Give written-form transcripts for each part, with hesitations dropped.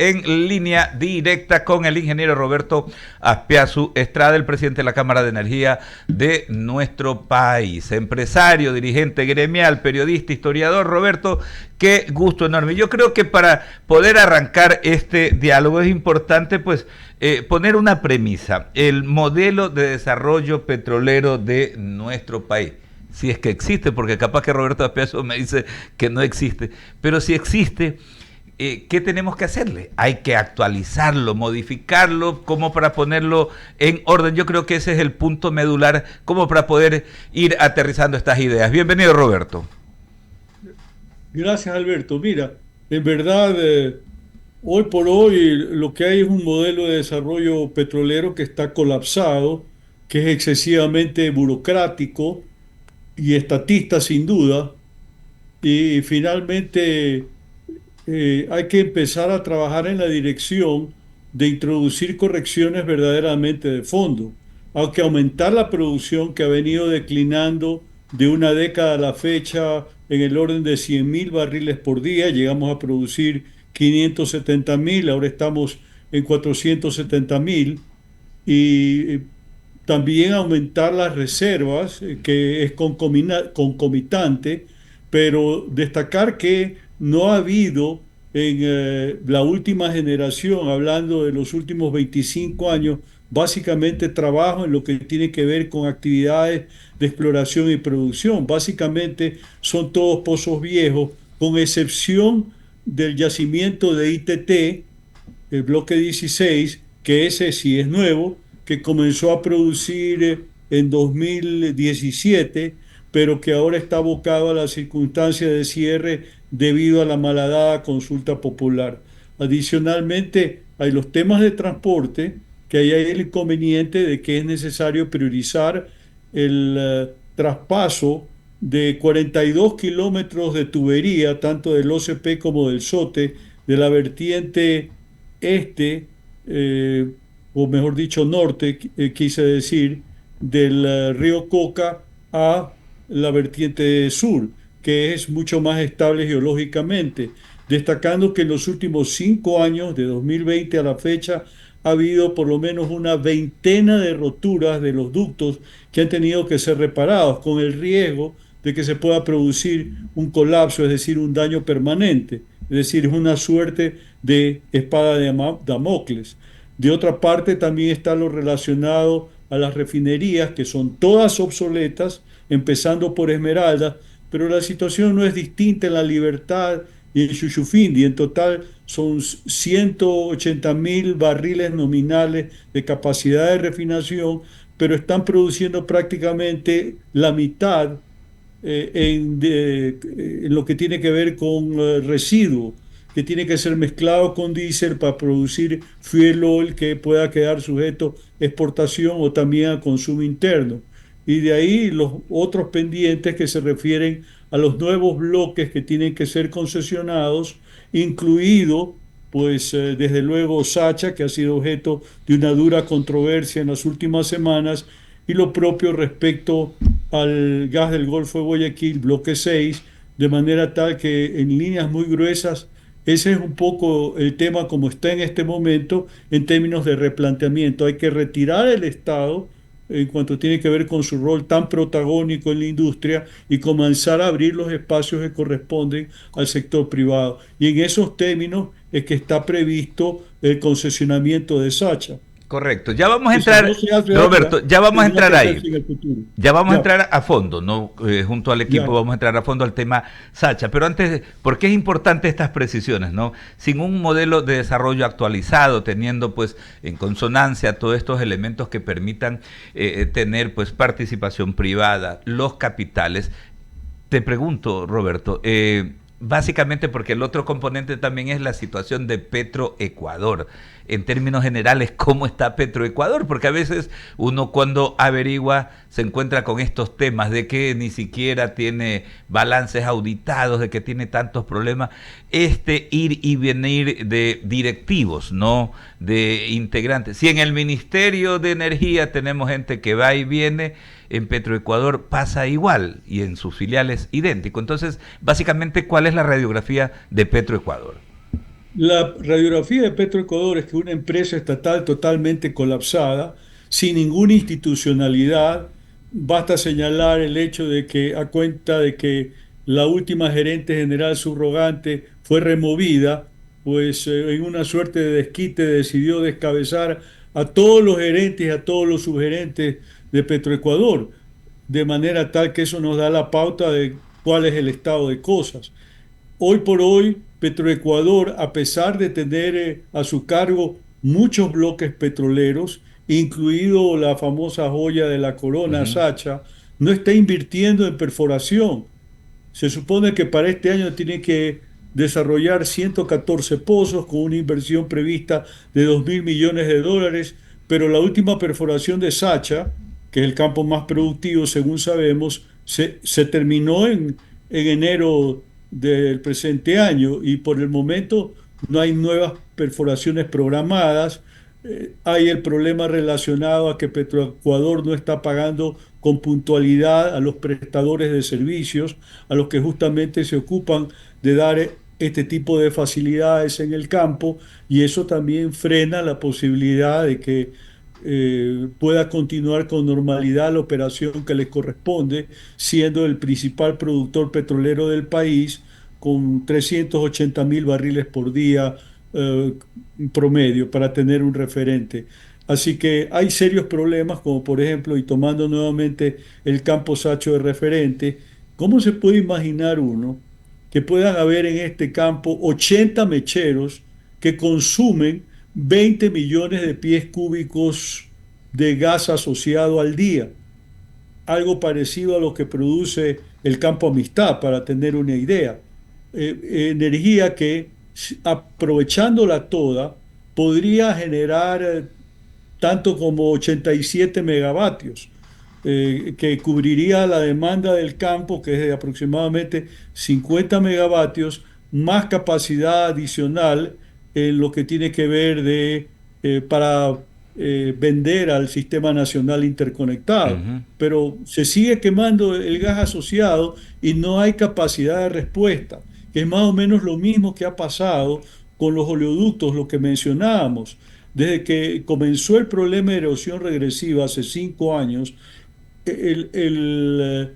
en línea directa con el ingeniero Roberto Azpiazu Estrada, el presidente de la Cámara de Energía de nuestro país. Empresario, dirigente gremial, periodista, historiador. Roberto, qué gusto enorme. Yo creo que para poder arrancar este diálogo es importante pues poner una premisa: el modelo de desarrollo petrolero de nuestro país. Si es que existe, porque capaz que Roberto Azpiazu me dice que no existe, pero si existe, ¿qué tenemos que hacerle? Hay que actualizarlo, modificarlo, como para ponerlo en orden. Yo creo que ese es el punto medular, como para poder ir aterrizando estas ideas. Bienvenido, Roberto. Gracias, Alberto. Mira, en verdad, hoy por hoy lo que hay es un modelo de desarrollo petrolero que está colapsado, que es excesivamente burocrático y estatista sin duda, y finalmente hay que empezar a trabajar en la dirección de introducir correcciones verdaderamente de fondo. Hay que aumentar la producción que ha venido declinando de una década a la fecha en el orden de 100.000 barriles por día. Llegamos a producir 570.000, ahora estamos en 470.000. Y también aumentar las reservas, que es concomitante, pero destacar que no ha habido en la última generación, hablando de los últimos 25 años, básicamente trabajo en lo que tiene que ver con actividades de exploración y producción. Básicamente son todos pozos viejos, con excepción del yacimiento de ITT, el bloque 16, que ese sí es nuevo, que comenzó a producir en 2017, pero que ahora está abocado a las circunstancias de cierre debido a la malhadada consulta popular. Adicionalmente, hay los temas de transporte, que ahí hay el inconveniente de que es necesario priorizar el traspaso de 42 kilómetros de tubería, tanto del OCP como del SOTE, de la vertiente este, o mejor dicho norte, quise decir, del río Coca a la vertiente sur, que es mucho más estable geológicamente, destacando que en los últimos 5 años, de 2020 a la fecha, ha habido por lo menos una veintena de roturas de los ductos que han tenido que ser reparados, con el riesgo de que se pueda producir un colapso, es decir, un daño permanente. Es decir, es una suerte de espada de Damocles. De otra parte, también está lo relacionado a las refinerías, que son todas obsoletas, empezando por Esmeralda, pero la situación no es distinta en La Libertad y en Shushufindi. En total son 180.000 barriles nominales de capacidad de refinación, pero están produciendo prácticamente la mitad en lo que tiene que ver con residuos, que tiene que ser mezclado con diésel para producir fuel oil que pueda quedar sujeto a exportación o también a consumo interno. Y de ahí los otros pendientes que se refieren a los nuevos bloques que tienen que ser concesionados, incluido, pues desde luego Sacha, que ha sido objeto de una dura controversia en las últimas semanas, y lo propio respecto al gas del Golfo de Guayaquil, bloque 6, de manera tal que en líneas muy gruesas ese es un poco el tema como está en este momento en términos de replanteamiento. Hay que retirar el Estado en cuanto tiene que ver con su rol tan protagónico en la industria y comenzar a abrir los espacios que corresponden al sector privado. Y en esos términos es que está previsto el concesionamiento de Sacha. Correcto, ya vamos a Y si entrar, no se hace Roberto, ahora, ya vamos a tendrá entrar que ahí. hacerse en el futuro. Ya vamos a Ya, entrar a fondo, ¿no? Junto al equipo ya. vamos a entrar a fondo al tema Sacha. Pero antes, ¿por qué es importante estas precisiones, no? Sin un modelo de desarrollo actualizado, teniendo pues en consonancia todos estos elementos que permitan tener pues participación privada, los capitales. Te pregunto, Roberto, básicamente porque el otro componente también es la situación de Petroecuador. En términos generales, ¿cómo está Petroecuador? Porque a veces uno cuando averigua se encuentra con estos temas de que ni siquiera tiene balances auditados, de que tiene tantos problemas. Este ir y venir de directivos, no de integrantes. Si en el Ministerio de Energía tenemos gente que va y viene, en Petroecuador pasa igual y en sus filiales idéntico. Entonces, básicamente, ¿cuál es la radiografía de Petroecuador? La radiografía de Petroecuador es que una empresa estatal totalmente colapsada, sin ninguna institucionalidad. Basta señalar el hecho de que, a cuenta de que la última gerente general subrogante fue removida, pues en una suerte de desquite decidió descabezar a todos los gerentes y a todos los subgerentes de Petroecuador, de manera tal que eso nos da la pauta de cuál es el estado de cosas. Hoy por hoy, Petroecuador, a pesar de tener a su cargo muchos bloques petroleros, incluido la famosa joya de la corona, Ujú. Sacha, no está invirtiendo en perforación. Se supone que para este año tiene que desarrollar 114 pozos con una inversión prevista de 2.000 millones de dólares, pero la última perforación de Sacha, que es el campo más productivo según sabemos, se terminó en enero del presente año y por el momento no hay nuevas perforaciones programadas. Hay el problema relacionado a que Petroecuador no está pagando con puntualidad a los prestadores de servicios, a los que justamente se ocupan de dar este tipo de facilidades en el campo, y eso también frena la posibilidad de que pueda continuar con normalidad la operación que les corresponde, siendo el principal productor petrolero del país, con 380.000 barriles por día eh, promedio, para tener un referente. Así que hay serios problemas, como por ejemplo, y tomando nuevamente el campo Sacho de referente, ¿cómo se puede imaginar uno que puedan haber en este campo 80 mecheros que consumen 20 millones de pies cúbicos de gas asociado al día? Algo parecido a lo que produce el campo Amistad, para tener una idea. Energía que, aprovechándola toda, podría generar tanto como 87 megavatios, que cubriría la demanda del campo, que es de aproximadamente 50 megavatios, más capacidad adicional en lo que tiene que ver para vender al Sistema Nacional Interconectado. Ujú. Pero se sigue quemando el gas asociado y no hay capacidad de respuesta, que es más o menos lo mismo que ha pasado con los oleoductos, lo que mencionábamos. Desde que comenzó el problema de erosión regresiva hace 5 años, el, el,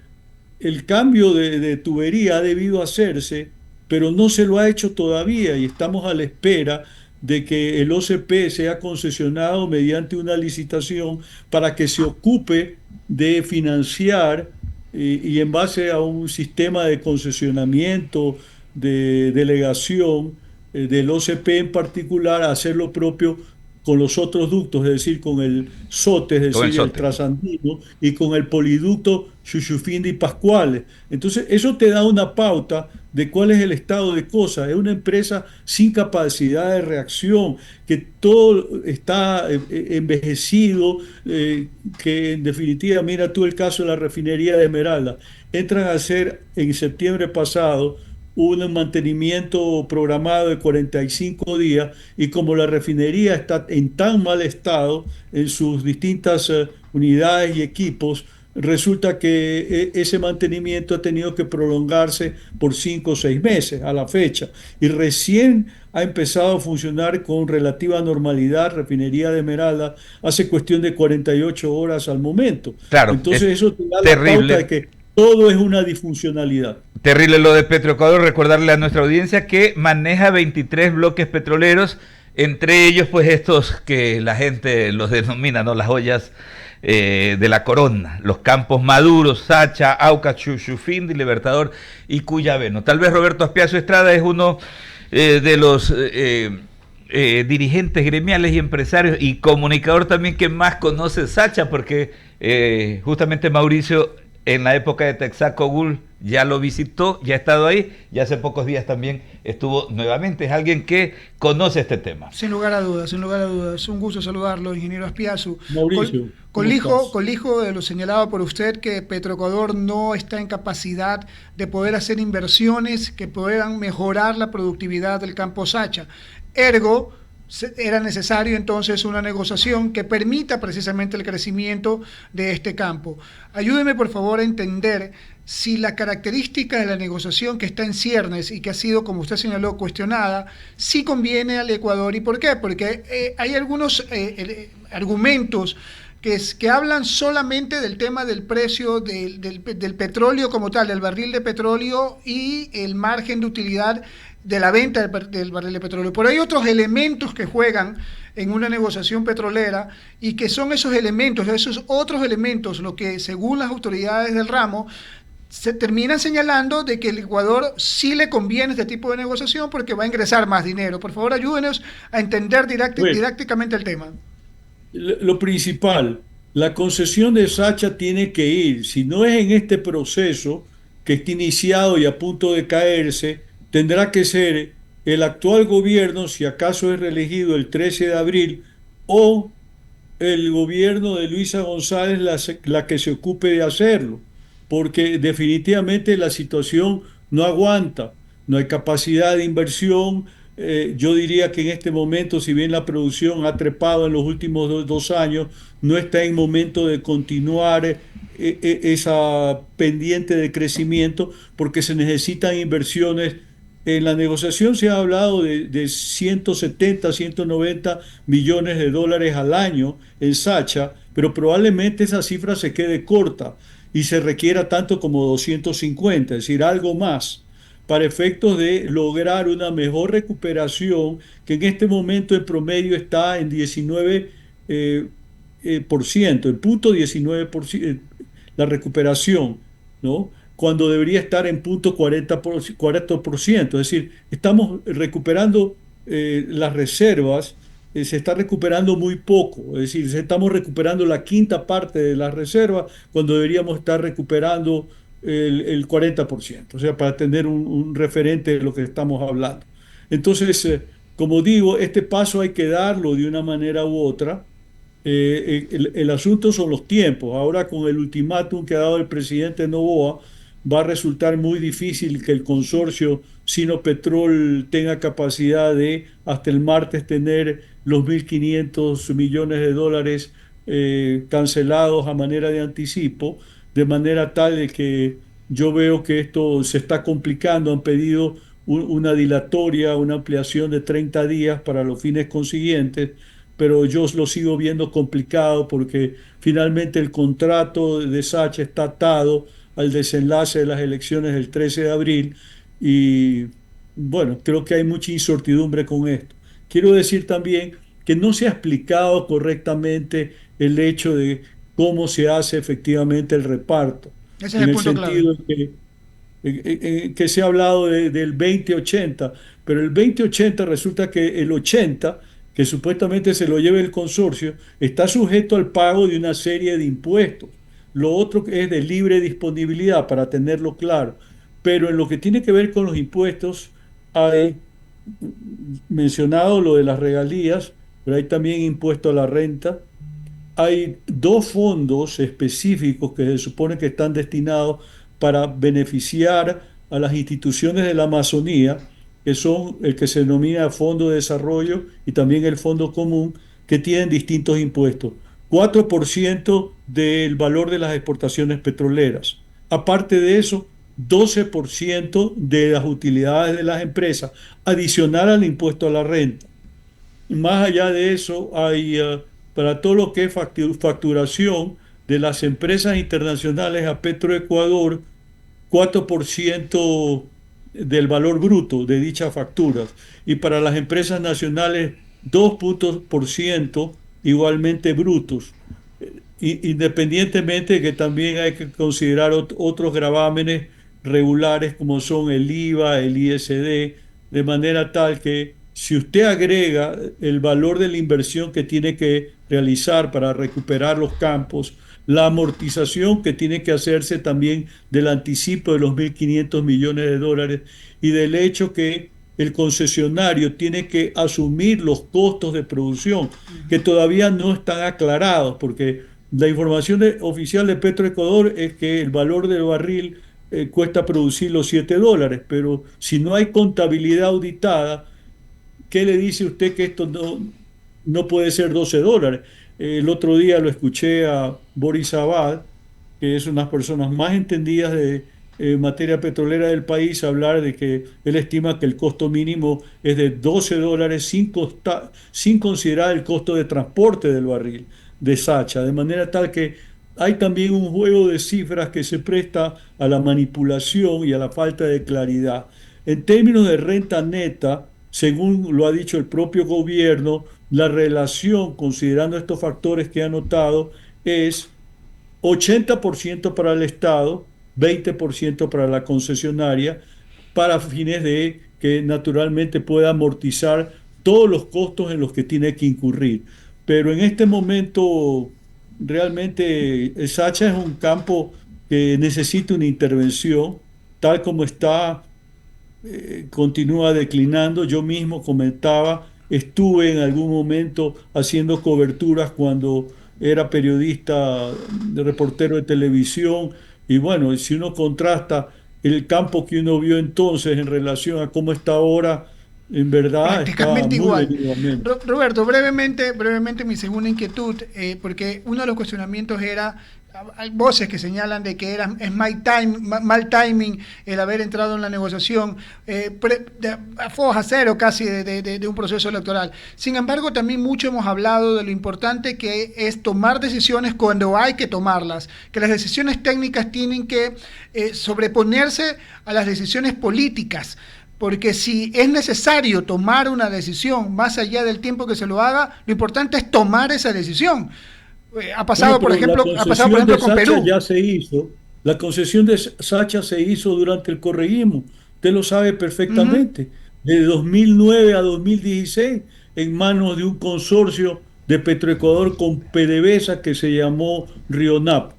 el cambio de tubería ha debido hacerse, pero no se lo ha hecho todavía y estamos a la espera de que el OCP sea concesionado mediante una licitación para que se ocupe de financiar y en base a un sistema de concesionamiento, de delegación del OCP en particular, a hacer lo propio con los otros ductos, es decir, con el SOTE, es Con el decir, el sote. trasandino, y con el poliducto Chuchufindi y Pascuales. Entonces, eso te da una pauta de cuál es el estado de cosas. Es una empresa sin capacidad de reacción, que todo está envejecido, que en definitiva, mira tú el caso de la refinería de Esmeralda. Entran a hacer en septiembre pasado un mantenimiento programado de 45 días, y como la refinería está en tan mal estado en sus distintas unidades y equipos, resulta que ese mantenimiento ha tenido que prolongarse por 5 o 6 meses a la fecha, y recién ha empezado a funcionar con relativa normalidad refinería de Esmeralda hace cuestión de 48 horas al momento. Claro, es Entonces eso te da la pauta de terrible. que todo es una disfuncionalidad. Terrible lo de Petroecuador. Recordarle a nuestra audiencia que maneja 23 bloques petroleros, entre ellos pues estos que la gente los denomina, ¿no?, las joyas de la corona, los campos Maduros, Sacha, Aucas, Chuchufindi, Libertador y Cuyabeno. Tal vez Roberto Aspiazu Estrada es uno de los dirigentes gremiales y empresarios y comunicador también que más conoce Sacha, porque justamente Mauricio en la época de Texaco Gul ya lo visitó, ya ha estado ahí, y hace pocos días también estuvo nuevamente. Es alguien que conoce este tema. Sin lugar a dudas, sin lugar a dudas. Un gusto saludarlo, ingeniero Aspiazu. Mauricio, ¿cómo estás? Colijo de lo señalado por usted, que Petroecuador no está en capacidad de poder hacer inversiones que puedan mejorar la productividad del campo Sacha. Ergo, era necesario entonces una negociación que permita precisamente el crecimiento de este campo. Ayúdeme por favor a entender si la característica de la negociación que está en ciernes y que ha sido, como usted señaló, cuestionada, sí conviene al Ecuador. ¿Y por qué? Porque hay algunos argumentos que hablan solamente del tema del precio del petróleo como tal, del barril de petróleo y el margen de utilidad de la venta del barril de petróleo. Pero hay otros elementos que juegan en una negociación petrolera y que son esos otros elementos, lo que según las autoridades del ramo se terminan señalando de que el Ecuador sí le conviene este tipo de negociación porque va a ingresar más dinero. Por favor, ayúdenos a entender didácticamente el tema. Lo principal, la concesión de Sacha tiene que ir, si no es en este proceso que está iniciado y a punto de caerse, tendrá que ser el actual gobierno, si acaso es reelegido el 13 de abril, o el gobierno de Luisa González la que se ocupe de hacerlo, porque definitivamente la situación no aguanta, no hay capacidad de inversión. Yo diría que en este momento, si bien la producción ha trepado en los últimos dos años, no está en momento de continuar esa pendiente de crecimiento porque se necesitan inversiones. En la negociación se ha hablado de 170, 190 millones de dólares al año en Sacha, pero probablemente esa cifra se quede corta y se requiera tanto como 250, es decir, algo más, para efectos de lograr una mejor recuperación, que en este momento el promedio está en 19%, en punto 19%, la recuperación, ¿no? Cuando debería estar en punto 40%. Es decir, estamos recuperando las reservas, se está recuperando muy poco, es decir, estamos recuperando la quinta parte de las reservas cuando deberíamos estar recuperando el 40%, o sea, para tener un referente de lo que estamos hablando. Entonces, como digo, este paso hay que darlo de una manera u otra. El asunto son los tiempos. Ahora con el ultimátum que ha dado el presidente Noboa, va a resultar muy difícil que el consorcio Sinopetrol tenga capacidad de hasta el martes tener los 1.500 millones de dólares cancelados a manera de anticipo, de manera tal de que yo veo que esto se está complicando. Han pedido una dilatoria, una ampliación de 30 días para los fines consiguientes, pero yo lo sigo viendo complicado porque finalmente el contrato de Sacha está atado al desenlace de las elecciones del 13 de abril y bueno, creo que hay mucha incertidumbre con esto. Quiero decir también que no se ha explicado correctamente el hecho de cómo se hace efectivamente el reparto. Ese es el punto clave. En el sentido que se ha hablado del 20-80, pero el 20-80 resulta que el 80, que supuestamente se lo lleve el consorcio, está sujeto al pago de una serie de impuestos. Lo otro es de libre disponibilidad, para tenerlo claro. Pero en lo que tiene que ver con los impuestos, hay mencionado lo de las regalías, pero hay también impuesto a la renta. Hay dos fondos específicos que se supone que están destinados para beneficiar a las instituciones de la Amazonía, que son el que se denomina Fondo de Desarrollo y también el Fondo Común, que tienen distintos impuestos. 4% del valor de las exportaciones petroleras. Aparte de eso, 12% de las utilidades de las empresas, adicional al impuesto a la renta. Más allá de eso, hay para todo lo que es facturación de las empresas internacionales a Petroecuador, 4% del valor bruto de dichas facturas. Y para las empresas nacionales, 2% igualmente brutos, independientemente de que también hay que considerar otros gravámenes regulares como son el IVA, el ISD, de manera tal que si usted agrega el valor de la inversión que tiene que realizar para recuperar los campos, la amortización que tiene que hacerse también del anticipo de los 1.500 millones de dólares y del hecho que el concesionario tiene que asumir los costos de producción, que todavía no están aclarados, porque la información oficial de Petroecuador es que el valor del barril cuesta producir los $7, pero si no hay contabilidad auditada, ¿qué le dice usted que esto no puede ser $12? El otro día lo escuché a Boris Abad, que es una de las personas más entendidas de materia petrolera del país, hablar de que él estima que el costo mínimo es de $12 sin considerar el costo de transporte del barril de Sacha, de manera tal que hay también un juego de cifras que se presta a la manipulación y a la falta de claridad. En términos de renta neta, según lo ha dicho el propio gobierno, la relación, considerando estos factores que he anotado, es 80% para el Estado, 20% para la concesionaria, para fines de que naturalmente pueda amortizar todos los costos en los que tiene que incurrir. Pero en este momento, realmente, Sacha es un campo que necesita una intervención, tal como está, continúa declinando. Yo mismo comentaba, estuve en algún momento haciendo coberturas cuando era periodista, de reportero de televisión, y bueno, si uno contrasta el campo que uno vio entonces en relación a cómo está ahora, en verdad está Prácticamente muy igual. venido a menos. Roberto, brevemente mi segunda inquietud, porque uno de los cuestionamientos era, hay voces que señalan de que es mal timing el haber entrado en la negociación, a foja cero casi de un proceso electoral. Sin embargo, también mucho hemos hablado de lo importante que es tomar decisiones cuando hay que tomarlas, que las decisiones técnicas tienen que sobreponerse a las decisiones políticas. Porque si es necesario tomar una decisión más allá del tiempo que se lo haga, lo importante es tomar esa decisión. Ha pasado, por ejemplo, con Perú. Ya se hizo, la concesión de Sacha se hizo durante el correísmo, usted lo sabe perfectamente, de 2009 a 2016, en manos de un consorcio de Petroecuador con PDVSA que se llamó Rionap.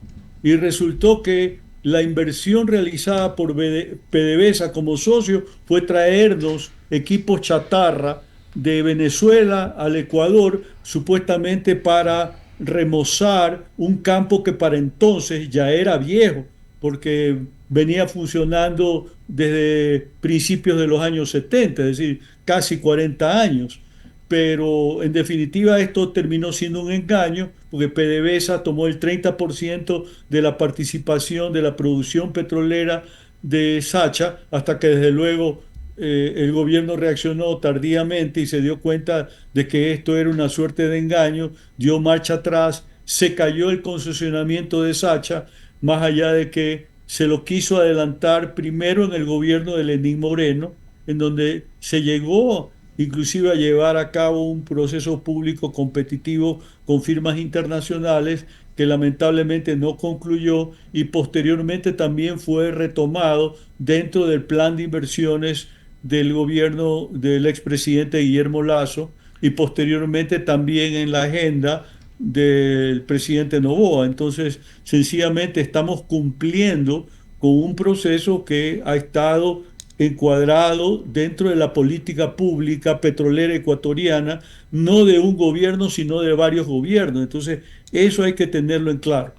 Y resultó que la inversión realizada por PDVSA como socio fue traernos equipos chatarra de Venezuela al Ecuador, supuestamente para remozar un campo que para entonces ya era viejo, porque venía funcionando desde principios de los años 70, es decir, casi 40 años. Pero en definitiva esto terminó siendo un engaño, porque PDVSA tomó el 30% de la participación de la producción petrolera de Sacha, hasta que desde luego el gobierno reaccionó tardíamente y se dio cuenta de que esto era una suerte de engaño, dio marcha atrás, se cayó el concesionamiento de Sacha, más allá de que se lo quiso adelantar primero en el gobierno de Lenín Moreno, en donde se llegó inclusive a llevar a cabo un proceso público competitivo con firmas internacionales que lamentablemente no concluyó, y posteriormente también fue retomado dentro del plan de inversiones del gobierno del expresidente Guillermo Lasso, y posteriormente también en la agenda del presidente Noboa. Entonces, sencillamente estamos cumpliendo con un proceso que ha estado encuadrado dentro de la política pública petrolera ecuatoriana, no de un gobierno, sino de varios gobiernos. Entonces, eso hay que tenerlo en claro.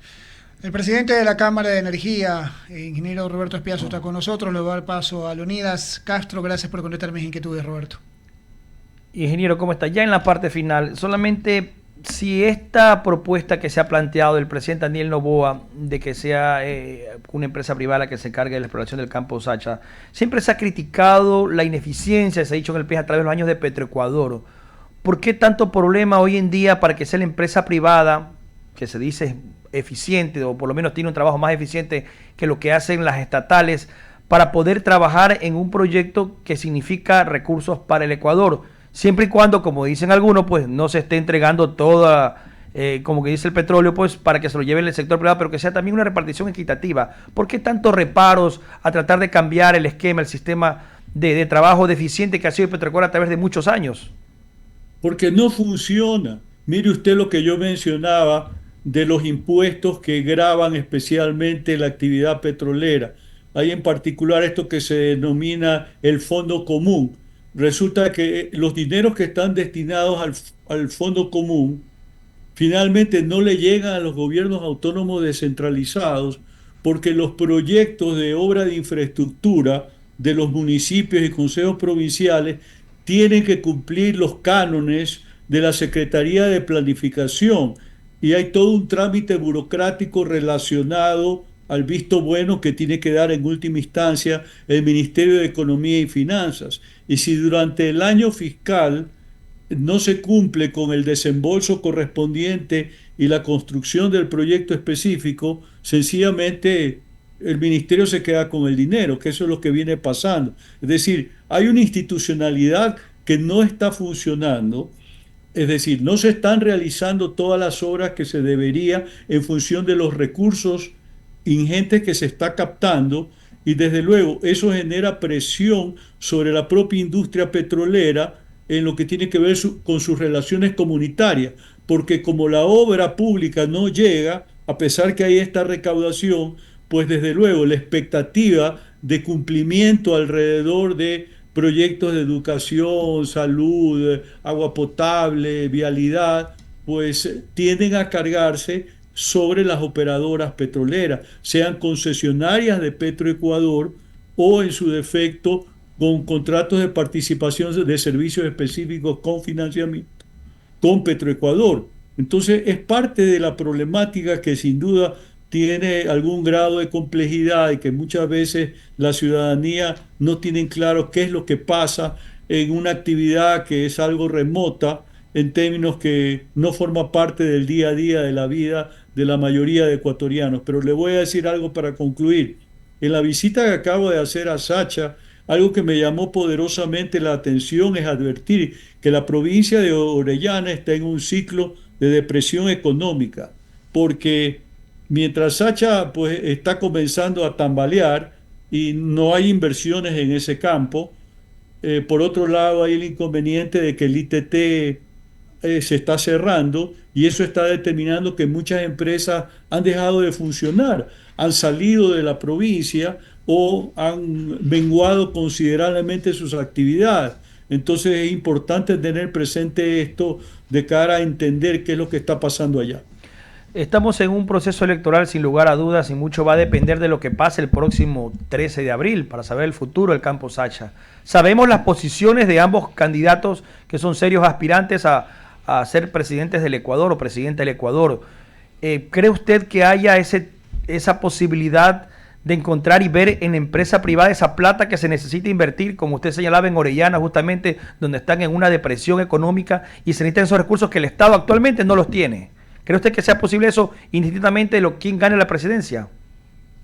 El presidente de la Cámara de Energía, ingeniero Roberto Espiazo, está con nosotros. Le voy a dar paso a Leonidas Castro. Gracias por contestar mis inquietudes, Roberto. Ingeniero, ¿cómo está? Ya en la parte final, solamente si esta propuesta que se ha planteado del presidente Daniel Noboa de que sea una empresa privada la que se encargue de la exploración del campo Sacha, siempre se ha criticado la ineficiencia, se ha dicho en el país a través de los años de Petroecuador. ¿Por qué tanto problema hoy en día para que sea la empresa privada, que se dice eficiente, o por lo menos tiene un trabajo más eficiente que lo que hacen las estatales, para poder trabajar en un proyecto que significa recursos para el Ecuador? Siempre y cuando, como dicen algunos, pues no se esté entregando toda, como que dice el petróleo, pues para que se lo lleve el sector privado, pero que sea también una repartición equitativa. ¿Por qué tantos reparos a tratar de cambiar el esquema, el sistema de trabajo deficiente que ha sido Petroecuador a través de muchos años? Porque no funciona. Mire usted lo que yo mencionaba de los impuestos que gravan especialmente la actividad petrolera. Hay en particular esto que se denomina el fondo común. Resulta que los dineros que están destinados al fondo común finalmente no le llegan a los gobiernos autónomos descentralizados, porque los proyectos de obra de infraestructura de los municipios y consejos provinciales tienen que cumplir los cánones de la Secretaría de Planificación y hay todo un trámite burocrático relacionado al visto bueno que tiene que dar en última instancia el Ministerio de Economía y Finanzas. Y si durante el año fiscal no se cumple con el desembolso correspondiente y la construcción del proyecto específico, sencillamente el ministerio se queda con el dinero, que eso es lo que viene pasando. Es decir, hay una institucionalidad que no está funcionando, es decir, no se están realizando todas las obras que se debería en función de los recursos ingentes que se está captando, y desde luego eso genera presión sobre la propia industria petrolera en lo que tiene que ver con sus relaciones comunitarias, porque como la obra pública no llega, a pesar que hay esta recaudación, pues desde luego la expectativa de cumplimiento alrededor de proyectos de educación, salud, agua potable, vialidad, pues tienden a cargarse sobre las operadoras petroleras, sean concesionarias de Petroecuador o en su defecto con contratos de participación de servicios específicos con financiamiento con Petroecuador. Entonces es parte de la problemática que sin duda tiene algún grado de complejidad y que muchas veces la ciudadanía no tiene claro qué es lo que pasa en una actividad que es algo remota en términos que no forma parte del día a día de la vida de la mayoría de ecuatorianos. Pero le voy a decir algo para concluir. En la visita que acabo de hacer a Sacha, algo que me llamó poderosamente la atención es advertir que la provincia de Orellana está en un ciclo de depresión económica, porque mientras Sacha pues, está comenzando a tambalear y no hay inversiones en ese campo, por otro lado hay el inconveniente de que el ITT se está cerrando y eso está determinando que muchas empresas han dejado de funcionar, han salido de la provincia o han menguado considerablemente sus actividades. Entonces es importante tener presente esto de cara a entender qué es lo que está pasando allá. Estamos en un proceso electoral sin lugar a dudas y mucho va a depender de lo que pase el próximo 13 de abril para saber el futuro del campo Sacha. Sabemos las posiciones de ambos candidatos que son serios aspirantes a ser presidentes del Ecuador o presidente del Ecuador. ¿Cree usted que haya esa posibilidad de encontrar y ver en empresa privada esa plata que se necesita invertir, como usted señalaba en Orellana, justamente donde están en una depresión económica y se necesitan esos recursos que el Estado actualmente no los tiene? ¿Cree usted que sea posible eso indistintamente de quién gane la presidencia?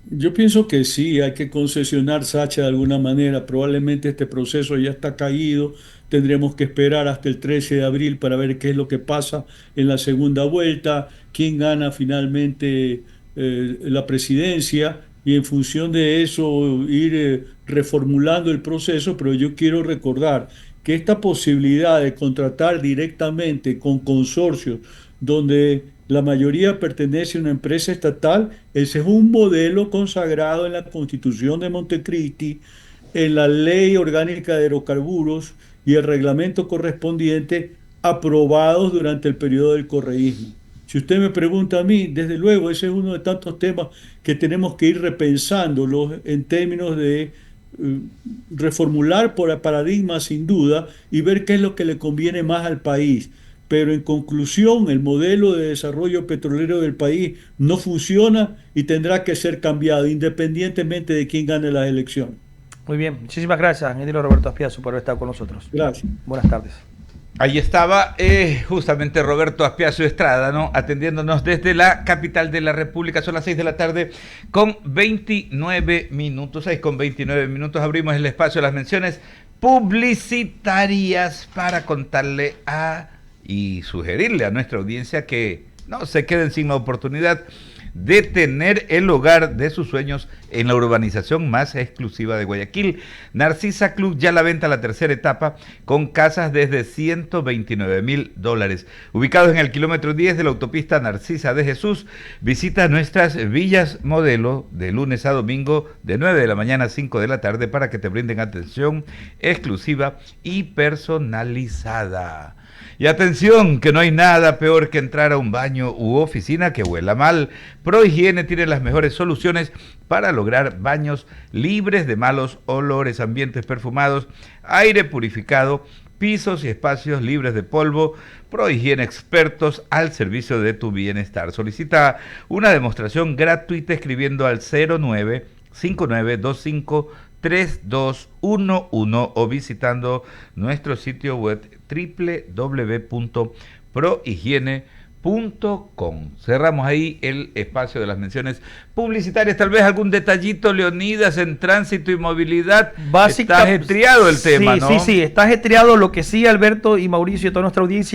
Yo pienso que sí, hay que concesionar Sacha de alguna manera. Probablemente este proceso ya está caído. Tendremos que esperar hasta el 13 de abril para ver qué es lo que pasa en la segunda vuelta, quién gana finalmente la presidencia y en función de eso ir reformulando el proceso. Pero yo quiero recordar que esta posibilidad de contratar directamente con consorcios donde la mayoría pertenece a una empresa estatal, ese es un modelo consagrado en la Constitución de Montecristi, en la Ley Orgánica de Hidrocarburos y el reglamento correspondiente aprobados durante el periodo del correísmo. Si usted me pregunta a mí, desde luego ese es uno de tantos temas que tenemos que ir repensándolos en términos de reformular por paradigmas sin duda y ver qué es lo que le conviene más al país. Pero en conclusión, el modelo de desarrollo petrolero del país no funciona y tendrá que ser cambiado independientemente de quién gane las elecciones. Muy bien, muchísimas gracias, ingeniero Roberto Aspiazu, por haber estado con nosotros. Gracias. Buenas tardes. Ahí estaba justamente Roberto Aspiazu Estrada, ¿no? Atendiéndonos desde la capital de la República. Son las 6 de la tarde con 29 minutos. 6 con 29 minutos. Abrimos el espacio de las menciones publicitarias para contarle y sugerirle a nuestra audiencia que no se queden sin la oportunidad de tener el hogar de sus sueños en la urbanización más exclusiva de Guayaquil. Narcisa Club ya a la venta la tercera etapa con casas desde $129,000. Ubicados en el kilómetro 10 de la autopista Narcisa de Jesús, visita nuestras villas modelo de lunes a domingo de 9 de la mañana a 5 de la tarde para que te brinden atención exclusiva y personalizada. Y atención, que no hay nada peor que entrar a un baño u oficina que huela mal. ProHigiene tiene las mejores soluciones para lograr baños libres de malos olores, ambientes perfumados, aire purificado pisos y espacios libres de polvo. ProHigiene, expertos al servicio de tu bienestar. Solicita una demostración gratuita escribiendo al 0959253211 o visitando nuestro sitio web www.prohigiene.com. Cerramos ahí el espacio de las menciones publicitarias. Tal vez algún detallito, Leonidas, en tránsito y movilidad. Está ajetreado el tema, ¿no? Sí, está ajetreado. Lo que sí, Alberto y Mauricio y toda nuestra audiencia,